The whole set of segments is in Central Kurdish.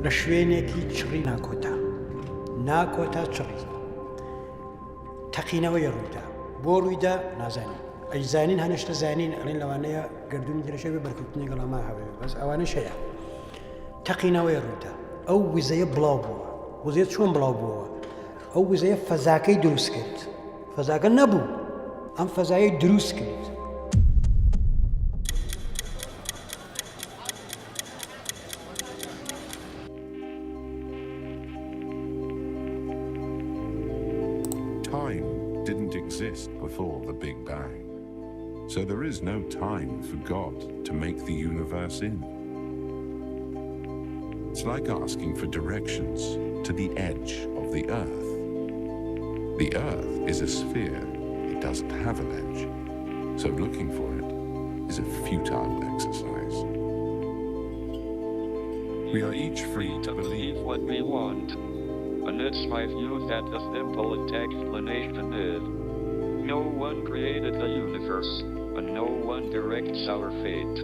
لە شوێنێکی چڕی ناکۆتا چڕی تەقینەوەی ڕوویدا بۆ ڕوویدا نازانین ئەی زانین هەنشتە زانین ئەڵێن لەوانەیە گردردونی درێژە بێ بەرکەوتنی گەڵاما هەبێ بەس ئەوانەش هەیە تەقینەوەی ڕوویدا ئەو وزەیە بڵاو بووە وزەیە چۆن بڵاو بووەوە ئەو وزەیە فەزاکەی دروست کرد فەزاکە نەبوو ئەم فەزایەی دروست کرد Time didn't exist before the Big Bang, so there is no time for God to make the universe in. It's like asking for directions to the edge of the Earth. The Earth is a sphere, it doesn't have an edge, so looking for it is a futile exercise. We are each free to believe what we want. And it's my view that the simplest explanation is, no one created the universe, and no one directs our fate.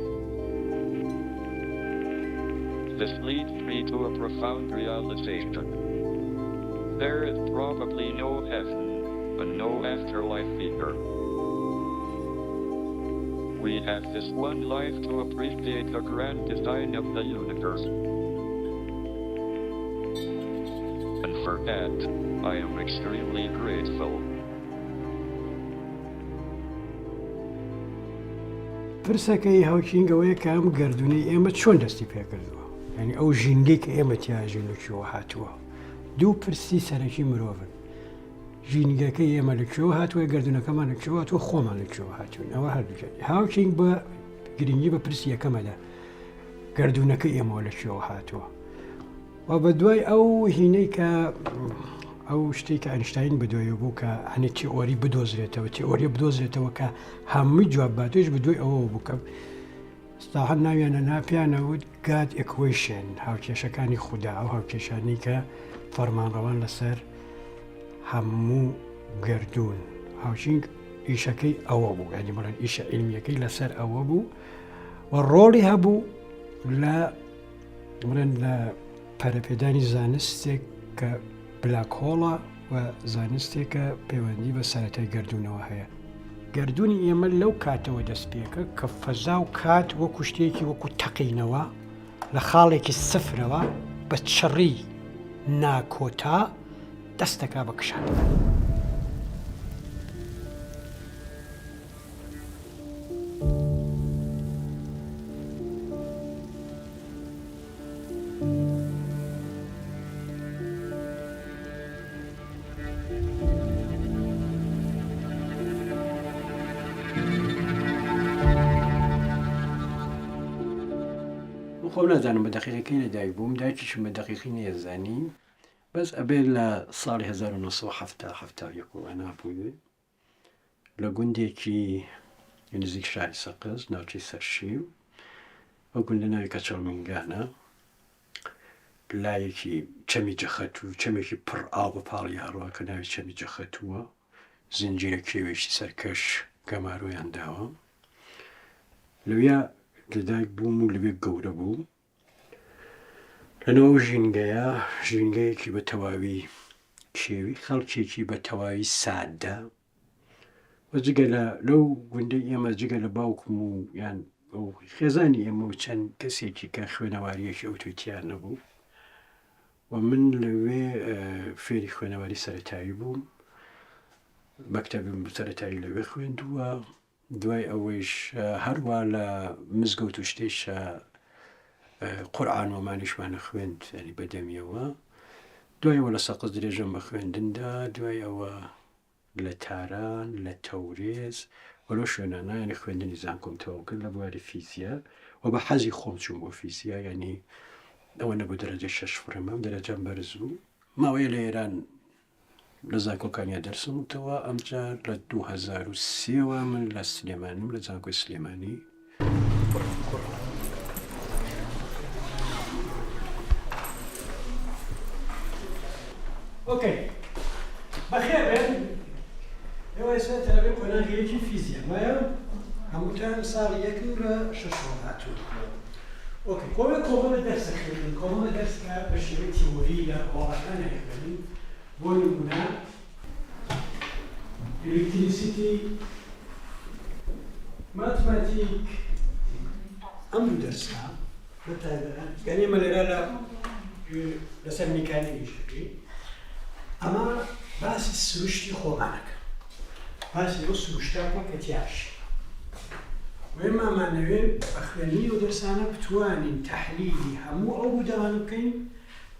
This leads me to a profound realization. There is probably no heaven, and no afterlife either. We have this one life to appreciate the grand design of the universe. For that, I am extremely grateful. پرسەکەی هاوکینگەوەیە کە ئەم گردردونی ئێمە چۆن دەستی پێکردووە یعنی ئەو ژینگەی کە ئێمە تیاژین لەکوێوە هاتووە دوو پرسی سەرەکی مرۆڤن ژینگەکەی ئێمە لەکوێوە هاتووە گردردونەکەمان لەکوێوە هاتووە خۆمان لەکوێوە هاتوون ئەوە هەردووکە هاوکینگ بە گرنگی بە پرسی یەکەمەدا گردردونەکەی ئێمەوە لەکوێوە هاتووە و بە دوای ئەو هینەی کە ئەو شتێک کە ئەینشتاین بەدوایە بوو کە هەنێ تیۆری بدۆزرێتەوە تیۆریە بدۆزرێتەوە کە هەمووی جواباتۆش بەدوای ئەوە بوو کە ستاحەت ناویانە ناپیانەوت گاد ئێکوێشن هاوکێشەکانی خوددا ئەو هاوکێشانی کە فەرمانڕەوان لەسەر هەموو گردردون هاوچینگ ئیشەکەی ئەوە بوو یعنی بەڵێن ئیشە عیلمیەکەی لەسەر ئەوە بوو و ڕۆڵی هەبوو لە بڵێن لە پەرەپێدانی زانستێک کە بلاکهۆڵە و زانستێکە پەیوەندی بە سەرەتای گردردونەوە هەیە گردردونی ئێمە لەو کاتەوە دەست پێکە کە فەزا و کات وەکو شتێکی وەکو تەقینەوە لە خاڵێکی سفرەوە بە چڕی ناکۆتا دەستەکە بە کشان خۆ نازانم بە دەقیقەکەی نەدایک بووم دایکیشم بە دەقیقی نێزانی بەس ئەبێت لە ساڵی 1970 بووی لە گوندێکی نزیک شاری سەقز ناوچەی سەرشیو ئەو گوندە ناوی کەچەڵمنگانە لایەکی چەمی جەخەت و چەمێکی پڕ ئاو بە پاڵی هەڕوە کە ناوی چەمی جەخەتووە زنجیرە کێوێشی سەرکەش گەمارۆیان داوە لەویا لەدایک بووم و لەوێ گەورە بوو لەنەوە ژینگەیە ژینگەیەکی بە تەواوی کێوی خەڵکێکی بە تەواوی سادە و جگە لەو گوندەی ئێمە جگە لە باوکم و یان ئەو خێزانی ئێمە و چەند کەسێکی کە خوێنەواریەکی ئەوتۆیتیان نەبوو و من لەوێ فێری خوێنەواری سەرەتایی بووم مەکتەبم سەرەتایی لەوێ خوێندووە دوای ئەوەیش هەروە لە مزگەوت و شتێشە قورئان وەمانیشمانە خوێند ینی بەدەمیەوە دوایەوە لە سەقز درێژەم بە خوێندندا دوای ئەوە لە تاران لە تەورێز وەلۆ شوێنانە ینی خوێندنی زانکۆم تەواو کرد لە بواری فیزیا و بە حەزی خۆم چوون بۆ فیزیا ینی ئەوە نەبوو دەرەجە 6 فرەمەم دەرەجەم بەرز بوو ماوەیە لە ئێران لە زانکۆکانیا دەرسمتەوە ئەمجار لە 2003 من لە سلێمانیم لە زانکۆی سلێمانی اوكي بخير بن ئێوە ئێستا تەلەبێ قۆناغیەکی فیزیا وایە هەمووتان ساڵی یەک و لە 6 هاتوون اوكي كۆمە دەرسە خوێندن کۆمە دەرسکە بە شێوەی تیۆری لە هۆڵەکانە خوێندن بۆ نمونە ئێلکتریسیتی ماتماتیک ئەم دوو دەرسە یعنی ئێمە لێرە لەسەر میکانیکیشەکەی ئەمە باسی سروشتی خۆمانەکە باسی ئەو سروشتاکە کە تیاش وێمامانەوێت بە خوێندنی و دەرسانە بتوانین تەحلیلی هەموو ئەو بودەوانە بکەین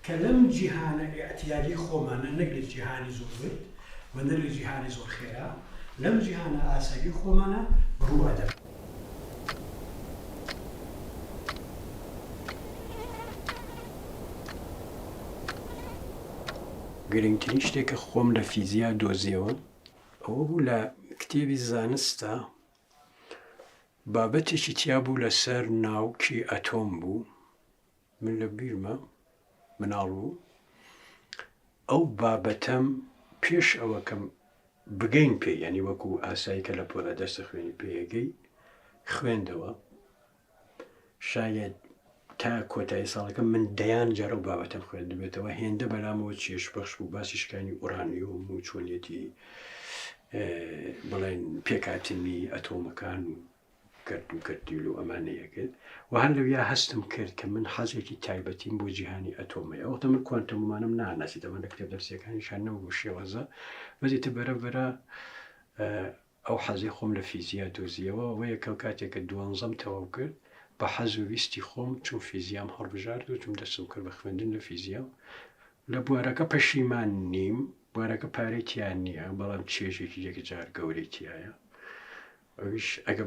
کە لەم جیهانە ئەتیادی خۆمانە نەک لە جیهانی زۆر برد و نەک لە جیهانی زۆر خێرا لەم جیهانە ئاسایی خۆمانە بڕوادە. گرنگترین شتێکە خۆم لە فیزیا دۆزیەوە ئەوە بوو لە کتێبی زانستە بابەتێکی تیا بوو لەسەر ناوکی ئەتۆم بوو من لە بیرمە مناڵ بوو ئەو بابەتەم پێش ئەوە کەم بگەین پێ ینی وەکو ئاسایی کە لە پۆلە دەستە خوێنی پێیەگەی خوێندەوە شاید تا کۆتایی ساڵەکە من دەیان جارە و بابەتەم خوێندبێتەوە هێندە بەلامەوە چێش بەخش بوو باسی شکانی ئورانیۆم و چۆنیەتی بڵێن پێکاتنی ئەتۆمەکان و کرد و کردیل و ئەمانەیەکرد و هەر لەویا هەستم کرد کە من حەزێکی تایبەتیم بۆ جیهانی ئەتۆمەیە ئەوەتە من کوانتەممانم ناناسیت ئەمە لە کتێب دەرسیەکانیشان نەبوو شێوەزە بەزیتە بەرەبەرە ئەو حەزی خۆم لە فیزیا دۆزیەوە وەیە کەو کاتێککە دوانزەم تەواو کرد بە حەز و ویستی خۆم چون فیزیام هەڵبژارد و چون دەستم کرد بە خوێندن لە فیزیا لە بوارەکە پەشیمان نیم بوارەکە پارەی تیان نییە بەڵام چێژێکی یەکجار گەورەی تایە ئەویش ئەگە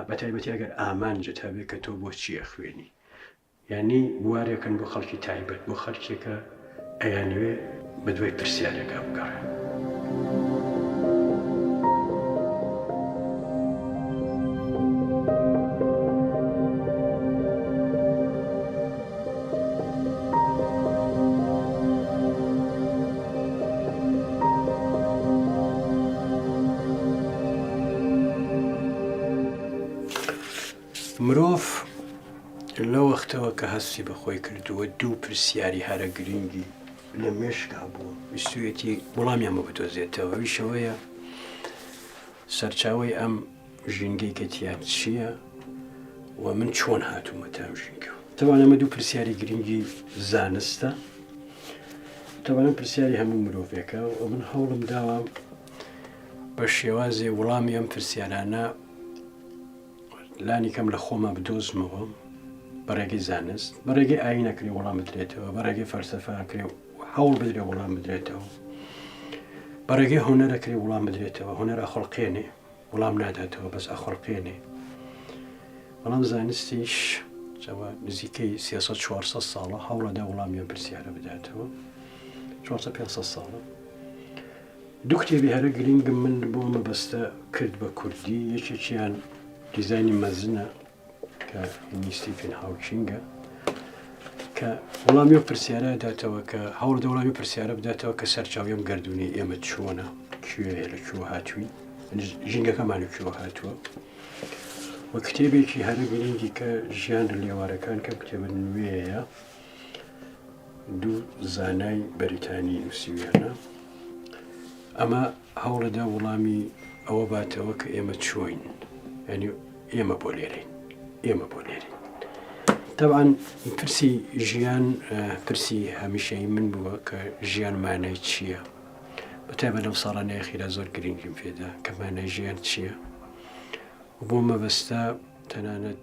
بەتایبەتی ئەگەر ئامانجت هەبێت کە تۆ بۆ چییە خوێنی یعنی بوارێکن بۆ خەڵکی تایبەت بۆ خەڵکێکە ئەیانوێ بە دوای پرسیارێکە بگەڕێن. مرۆڤ لە وەختەوە کە هەستی بەخۆی کردووە دوو پرسیاری هەرە گرنگی لە مێشکا بووە ویستویەتی وەڵامیانمە بدۆزێتەوە ویشەوەیە سەرچاوی ئەم ژینگەی کە تیان چییە و من چۆن هاتوومە تا ئەم ژینگە تەوان ئەمە دوو پرسیاری گرنگی زانستە تەوانم پرسیاری هەموو مرۆڤێکە و من هەوڵم داوە بە شێوازێ وەڵامی ئەم پرسیارانە لانی کەم لە خۆمە بدۆزمەوە بەڕێگەی زانست بەڕێگەی ئاینەکری وەڵام بدرێتەوە بەڕێگەی فەلسەفاکرێ هەوڵ بدرێ وەڵام بدرێتەوە بەڕێگەی هۆنەرەکری وەڵام بدرێتەوە هۆنەر ئەخۆڵقێنێ وەڵام ناداتەوە بەس ئەخۆڵقێنێ بەڵام زانستیش نزیکەی 300-400 ساڵە هەوڵەدا وەڵامیان پرسیارە بداتەوە 400-500 ساڵە دوو کتێبی هەرە گرنگم من بۆ مەبەستە کرد بە کوردی یەکێکیان دیزایانی مەزنە کە ستیفن هاوکینگە کە وەڵامی و پرسیارە داتەوە کە هەوڵ دەوڵامی پرسیارە بداتەوە کە سەرچاویم گردردونی ئێمە چۆنە کوێ لە کوێ هاتووی ژینگەکەمان کوێ هاتووە و کتێبێکی هەرە گرنگی کە ژیان لە لێوارەکان کەم کتێبە نوێیە دوو زانای بەریتانی نووسیویانە ئەمە هەوڵەدا وەڵامی ئەوە باتەوە کە ئێمە چۆین ینی ئێمە بۆ لێرەین ئێمە بۆ لێرەین تەبعاً پرسی ژیان پرسی هەمیشەی من بووە کە ژیان مانای چییە بەتایبەت لەم ساڵانەیە خیرا زۆر گرنگیم پێدا کە مانای ژیان چییە و بۆ مەبەستە تەنانەت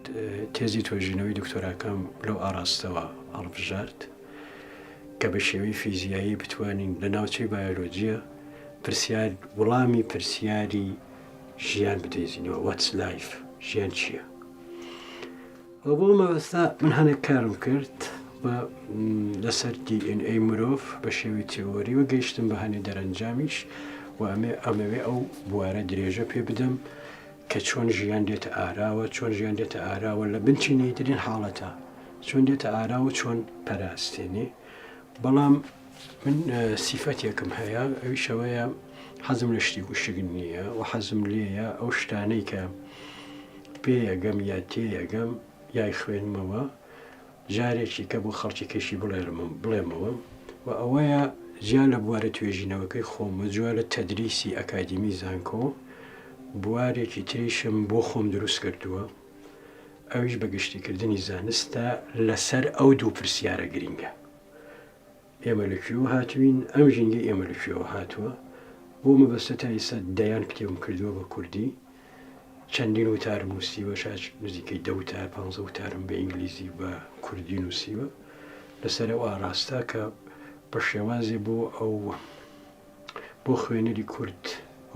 تێزی تۆژینەوەی دکتۆراکەم لەو ئاراستەوە هەڵبژارد کە بە شێوەی فیزیایی بتوانین لە ناوچەی بایۆلۆجیە پرسیار وەڵامی پرسیاری ژیان بدەیزینەوە واتس لایف ژیان چییە و بۆ مەبەستا من هەنێک کارم کرد بە لەسەر DNA مرۆڤ بە شێوی تیۆری و گەیشتم بە هەنێ دەرەنجامیش و ئەمەوێ ئەو بوارە درێژە پێ بدەم کە چۆن ژیان دێتە ئاراوە چۆن ژیان دێتە ئاراوە لە بنچینەیترین حاڵەتە چۆن دێتە ئاراوە چۆن پەراستێنێ بەڵام من سیفەتێکم هەیە ئەویشەوەیە حەزم لە شتی وشگن نییە و حەزم لێیە ئەو شتانەی کە پێیەگەم یا تێیەگەم یای خوێنمەوە جارێکی کە بۆ خەڵکی کەشی بڵێمەوە و ئەوەیە ژیان لە بوارە توێژینەوەکەی خۆمە جووا لە تەدریسی ئەکادمی زانکۆ بوارێکی تریشم بۆ خۆم دروست کردووە ئەویش بە گشتیکردنی زانستە لەسەر ئەو دوو پرسیارە گرینگە ئێمە لەکوێوە هاتوین ئەم ژینگە ئێمە لەکوێوە هاتووە بۆ مەبەستە تا ئێستا دەیان کتێبم کردووە بە کوردی چەندین وتارم نووسیوە شاید نزیکەی 10 وتار 15 وتارم بە ئینگلیزی بە کوردی نووسیوە لەسەر ئەو ئاڕاستە کە بە شێوازێ بۆ خوێنەری کورد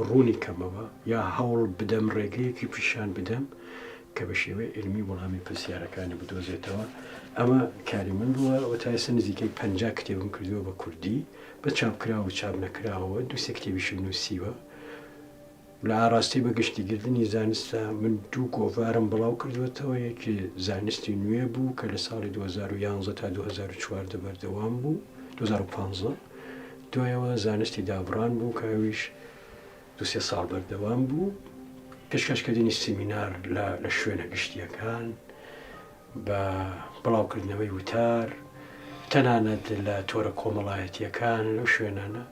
ڕوونی کەمەوە یا هەوڵ بدەم ڕێگەیەکی پیشان بدەم کە بە شێوەی علمی وەڵامی پرسیارەکانی بدۆزێتەوە ئەمە کاری من بووە و تا ئێستا نزیکەی 50 کتێبم کردووە بە کوردی بە چاپکراوە و چاپ نەکراوە 2 کتێبیشم نووسیوە لە ئاڕاستی بە گشتیگردنی زانستە من 2 گۆڤارم بڵاو کردوێتەوە یەکی زانستی نوێ بوو کە لە ساڵی 2011 تا 2014 بەردەوام بوو 2015 دوایەوە زانستی دابڕان بوو کە ئەویش 2-3 ساڵ بەردەوام بوو پێشکەشکردنی سیمینار لە شوێنە گشتیەکان بە بڵاوکردنەوەی وتار تەنانەت لە تۆرە کۆمەڵایەتیەکان لەو شوێنانە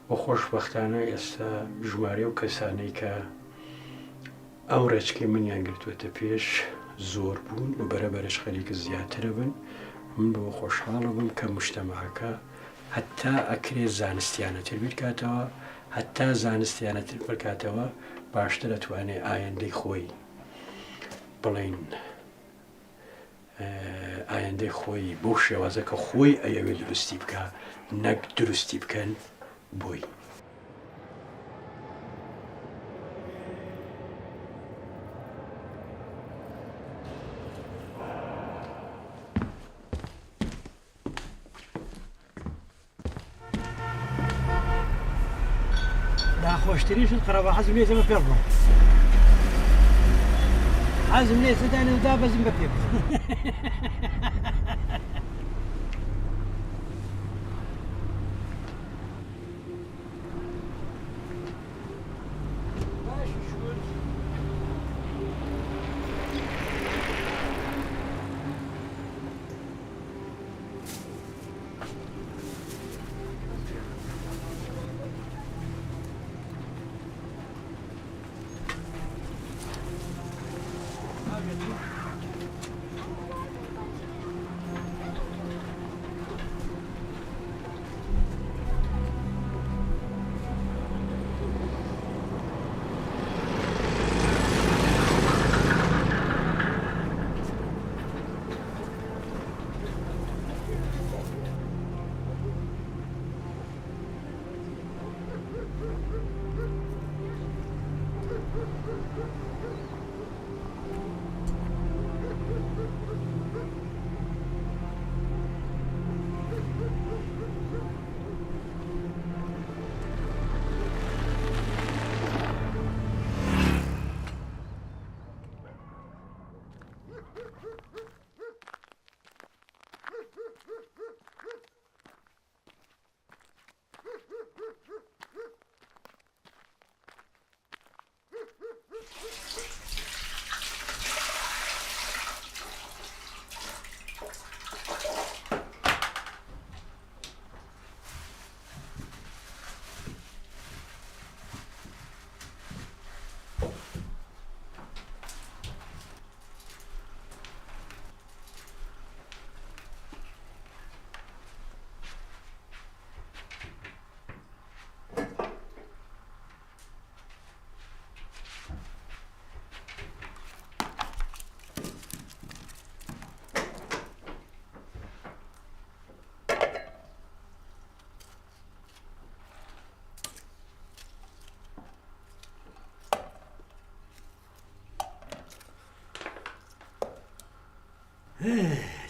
بۆ خۆشبەختانە ئێستا ژمارە و کەسانەی کە ئەو ڕێچکەی منیان گرتوێتە پێش زۆر بوون و بەرەبەرش خەریکە زیاترە بن من بۆ خۆشحاڵە بم کە مجتەمەعەکە هەتا ئەکرێ زانستیانەتر بیرکاتەوە هەتا زانستیانەتر بکاتەوە باشتر دەتوانێت ئایندەی خۆی بڵین ئایندەی خۆی بۆ شێوازە کە خۆی ئەیەوێ دروستی بکە نەک دروستی بکەن بۆی. داخۆشترینشت قەرەبە حەزم لێ زەمە پێ بڕۆم حەزم لێ سەدانێ و دابەزم بە پێ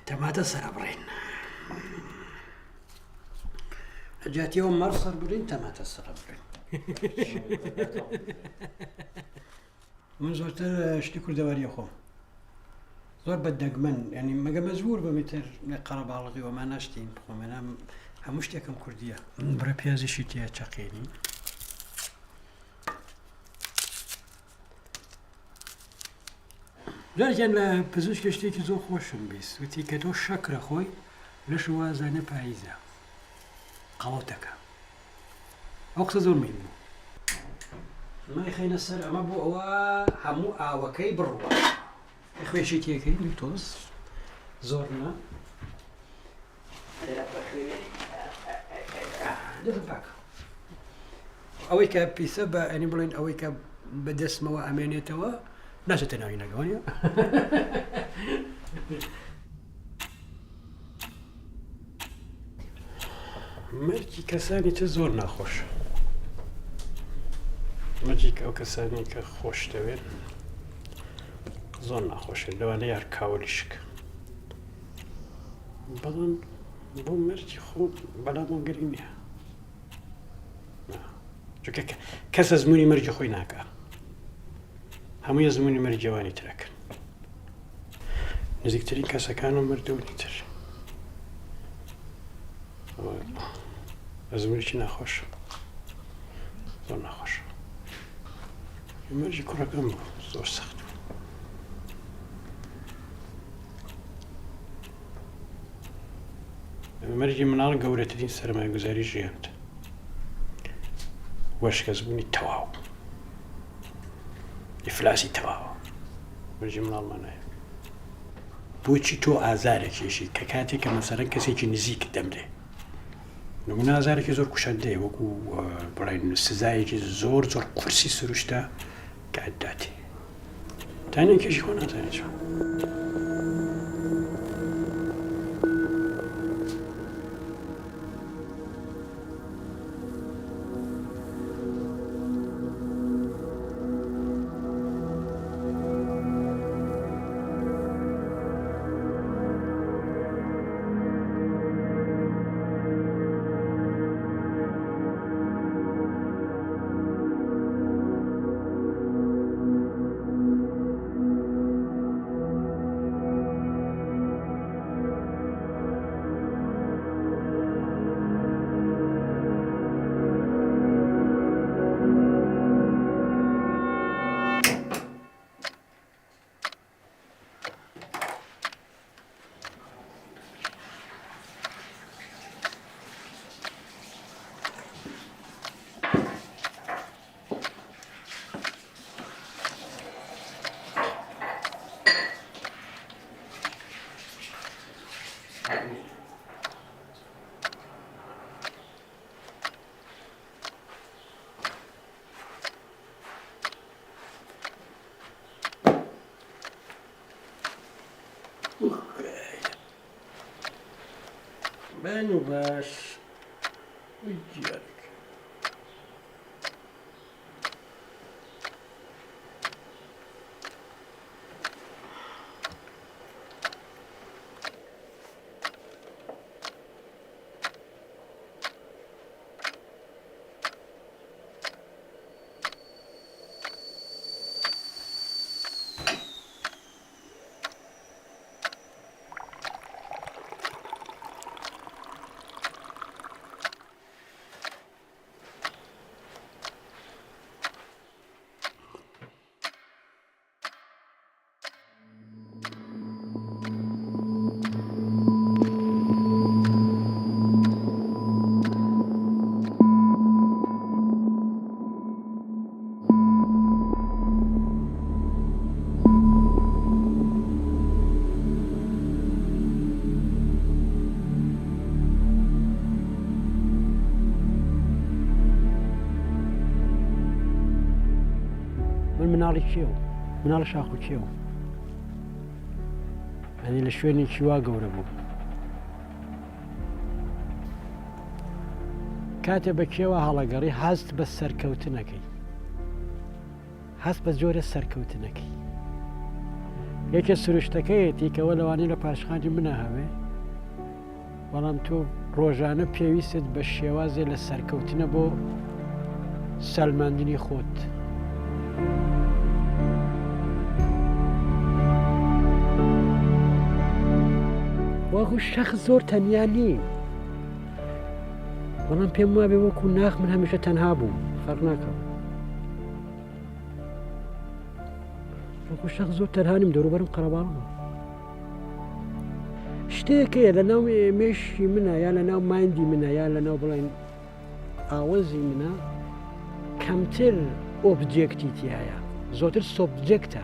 تەماتە سەرەبڕین ئەجاتیەوە مەڕ سەر بڕین تەماتە سەرەبڕین من زۆرتر شتی کوردەوەریە خۆم زۆر بەدەگمەن ینی مەگە مەجبور بەمیتر قەرەباڵغی وەما ناشتین خۆمێنام هەموو شتێکم کوردیە برە پیازیشی تیا چەقێنی زۆرجیان لە پزیشک شتێکی زۆر خۆشم بیست وتی کە تۆ شەکرە خۆی لەش وازانە پاییزە قەڵەتەکە ئەو قسە زۆر مهم بوو مای خەینە سەر ئەمە بۆ ئەوە هەموو ئاوەکەی بڕوە خوێشی تێکەی تۆز زۆر نە ئەوەی کە پیسە بە ئەنی بڵێن ئەوەی کە بەدەستمەوە ئەمێنێتەوە ناچێتە ناوی نەگەوانە مەرجی کەسانی تر زۆر ناخۆشە مەرجی ئەو کەسانی کە خۆش دەوێت زۆر ناخۆشە لەوانە یار کاوەلیشک بەڵام بۆ مەرجی خۆ بەڵام گەری نییە چونکە کەس ئەزمموی مەرجی خۆی ناکە هەمووی ئەزمموی مەرجەوانی ترەکەن نزیکترین کەسەکان و مردوونی تر ئەزممویی ناخۆش زۆر ناخۆش مەرجی کوڕەکەم بوو زۆر سەخت مەرجی مناڵ گەورەترین سەرمایه‌گوزاری ژیانت وەشکەسبوونی تەواو ئیفلاسی تەواوە مەرجی مناڵمانایە بۆچی تۆ ئازارێکیشی کە کاتێک کە مەسەرەن کەسێکی نزیک دەمرێ نمونە ئازارێکی زۆر کوشەندەیە وەکو بڵێن سزایەکی زۆر زۆر قورسی سروشتە کە ئەداتی تانیان کێشی خۆ ناتوانێت چۆن بانو باش وجيالك مناڵی کێو مناڵ شاخ و کێو ئەنی لە شوێنی چیوا گەورە بوو کاتێ بە کێوە هەڵەگەڕی هەست بە سەرکەوتنەکەی هەست بە جۆرە سەرکەوتنەکەی یەکێ سروشتەکەیەتی کەەوە لەوانەیە لە پاشخانی منە هەوێ بەڵام تۆ ڕۆژانە پێویستت بە شێوازێ لە سەرکەوتنە بۆ سەلماندنی خۆت وەکو شەخص زۆر تەنیا نیم بەڵام پێم وابێ وەکو ناخ من هەمیشە تەنها بووم فەرق ناکەم وەکو شەخ زۆر تەنهانیم دەوروبەرم قەرەباڵغە شتێکەیە لە ناو مێشی منە یا لە ناو مایندی منە یا لە ناو بڵێن ئاوەزی منە کەمتر ئۆبجێکتی تایە زۆرتر سۆبجێکتە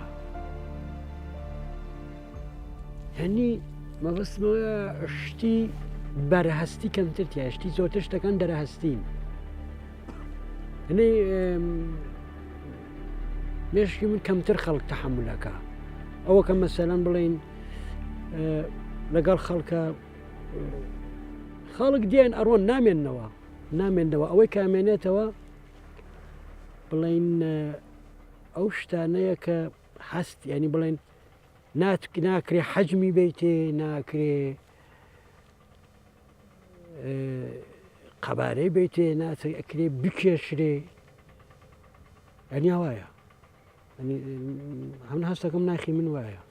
هەنی مەبەستمەوە شتی بەرهەستی کەمتر تایە شتی زۆرتر شتەکان دەرەهەستین هەنی مێشکی من کەمتر خەڵک تەحملەکە ئەوە کە مەسەلەن بڵێن لەگەڵ خەڵک دێن ئەڕۆن نامێنەوە ئەوەی کامێنێتەوە بڵێن ئەو شتانەیە کە هەست ینی بڵێن ناکرێ حەجمی بیتێ ناکرێ قەبارەی بیتێ ناکرێ بکێشرێ ئەنی وایە هەمن هەستەکەم ناخی من وایە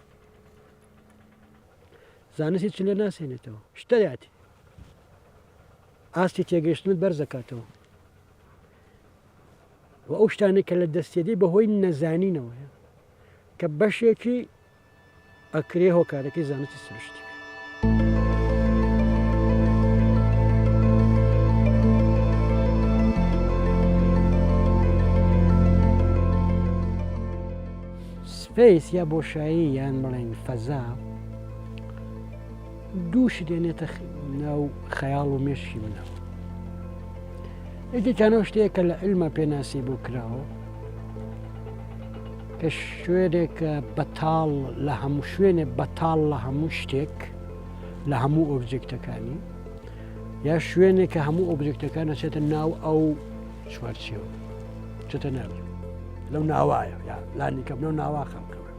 زانستی چ لێ ناسێنێتەوە شتەیاتی ئاستی تێگەشتنت بەرزەکاتەوە و ئەو شتانێک کە لە دەستێدی بەهۆی نەزانینەوەیە کە بەشێکی ئەکرێ هۆکارەکەی زانستی سروشتی سپیس یا بۆشایی یان بڵێن فەزا دووش دێنێتە ناو خەیاڵ و مێشکی منەوە یەکێکیانەوە شتەیە کە لە علمە پێناسی بۆ کراوە کە شوێنێکە بەتاڵ لە هەموو شوێنێ بەتاڵ لە هەموو شتێک لە هەموو ئۆبجێکتەکانی یا شوێنێک کە هەموو ئۆبجێکتەکان ئەچێتە ناو ئەو چوارچێوە چێتە ناوی لەو ناوایە یا لانیکەم لەو ناوا خەڵکەوە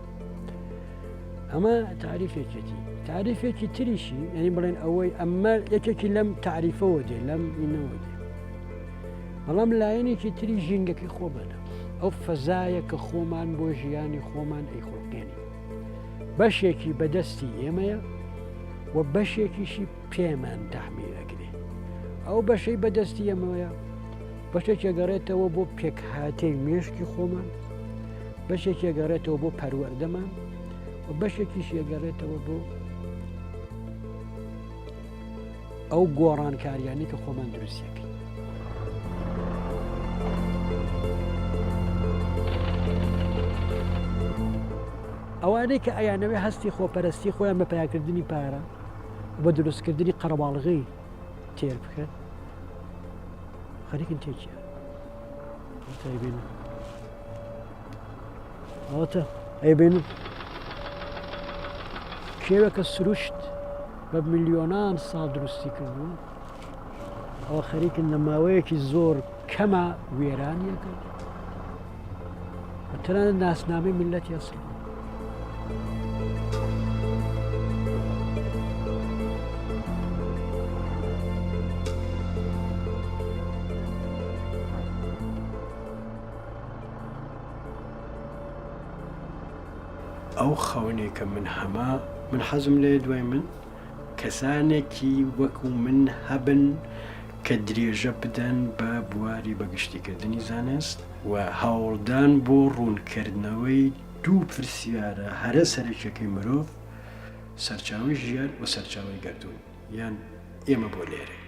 ئەمە تعریفێکێتی تعریفێکی تریشی یعنی بڵێن ئەوەی ئەمە یەکێکی لەم تعریفەوە دێ لەم ئینەوە دێ بەڵام لایەنێکی تری ژینگەکەی خۆ بەنە ئەو فەزایە کە خۆمان بۆ ژیانی خۆمان ئەیخۆڵگێنی بەشێکی بەدەستی ئێمەیە و بەشێکیشی پێمان تەحمیل ئەگرێ ئەو بەشەی بەدەستی ئەمەیە بەشێکی گەڕێتەوە بۆ پێکهاتەی مێشکی خۆمان بەشێکی گەڕێتەوە بۆ پەروەردەمان و بەشێکیش گەڕێتەوە بۆ ئەو گۆڕانکاریانی کە خۆمان دروستیەکەین ئەوانەی کە ئەیانەوەی هەستی خۆپەرستی خۆیان بە پیاکردنی پارە بە دروستکردنی قەرەباڵغی تێر بکەن خەریکن تێکیە ئەوەتە ئەیبێنن کێوێکە سروشت بە میلیۆنان ساڵ دروستی کردووە ئەوە خەریکن لە ماوەیەکی زۆر کەمە وێرانیەکە تەنانەت ناسنامەی میلەتی ئەسڵ ئەو خەونێکە من هەما من حەزم لێ دوای من کەسانێکی وەکو من هەبن کە درێژە بدەن بە بواری بەگشتیکردنی زانست و هەوڵدان بۆ ڕوونکردنەوەی دوو پرسیارە هەرە سەرێکەکەی مرۆڤ سەرچاوی ژیان و سەرچاوی گەردوون یان ئێمە بۆ لێرە